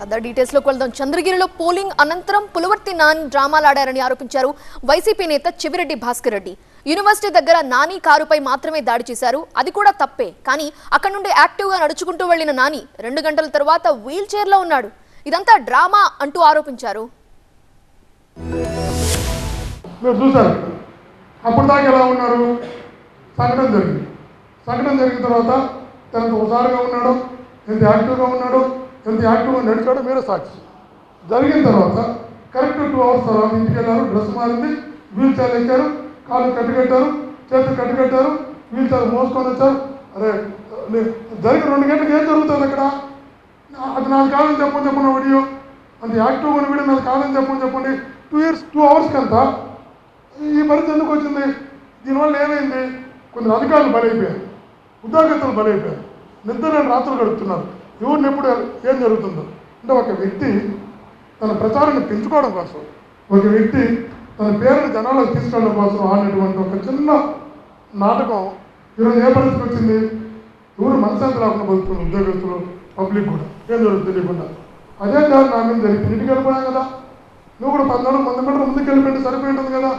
కథ డీటెయిల్స్ లోకి వెళ్దాం. చంద్రగిరిలో పోలింగ్ అనంతరం పులవర్తి నాని డ్రామాలాడారని ఆరోపించారు వైసీపీ నేత చెవిరెడ్డి భాస్కర్ రెడ్డి. యూనివర్సిటీ దగ్గర నాని కారుపై మాత్రమే దాడి చేశారు, అది కూడా తప్పే. కానీ అక్కడ నుండి యాక్టివ్ గా నడుచుకుంటూ వెళ్లిన నాని 2 గంటల తర్వాత వీల్ చైర్ లో ఉన్నాడు. ఇదంతా డ్రామా అంటూ ఆరోపించారు. అప్పుడు దాకా ఎలా ఉన్నారు? సంఘటన జరిగిన తర్వాత తనకు హుషారుగా ఉన్నాడు, ఎంత యాక్టివ్గా ఉన్నాడు, ఎంత యాక్టివ్గా నడిచాడో మీరే సాక్షి. జరిగిన తర్వాత కరెక్ట్ 2 అవర్స్ తర్వాత ఇంటికి వెళ్ళారు, డ్రెస్ మారింది, వీల్ చైర్ ఎక్కారు, కాళ్ళు కట్టుకట్టారు, చేతులు కట్టుకట్టారు, వీల్ చైర్ మోసుకొని వచ్చారు. అరే జరిగిన 2 గంటలకు ఏం జరుగుతుంది అక్కడ? అది నాకు కాదని చెప్పండి వీడియో, అంత యాక్టివ్గా ఉన్న వీడియో నాకు కాదని చెప్పండి. 2 అవర్స్కి అంతా ఈ పరిస్థితి ఎందుకు వచ్చింది? దీనివల్ల ఏమైంది? కొందరు అధికారులు బలైపోయారు, ఉద్యోగస్తులు బలైపోయారు, నిద్రలేని రాత్రులు గడుపుతున్నారు. ఎవరిని ఎప్పుడు ఏం జరుగుతుందో అంటే ఒక వ్యక్తి తన ప్రచారాన్ని పెంచుకోవడం కోసం, ఒక వ్యక్తి తన పేరుని జనాలకు తీసుకెళ్ళడం కోసం ఆడినటువంటి ఒక చిన్న నాటకం ఈరోజు ఏ పరిస్థితి వచ్చింది? ఎవరు మనశాంతి లేకుండా బతుకుతున్నారు, ఉద్యోగస్తులు, పబ్లిక్ కూడా ఏం జరుగుతుంది తెలియకుండా. అదే కాదు నా మీద జరిగింది. ఇంటికి వెళ్ళిపోయాం కదా, నువ్వు కూడా 14 మంది మీటర్ల ముందుకు వెళ్ళిపోయింటే సరిపోయి ఉంటుంది కదా.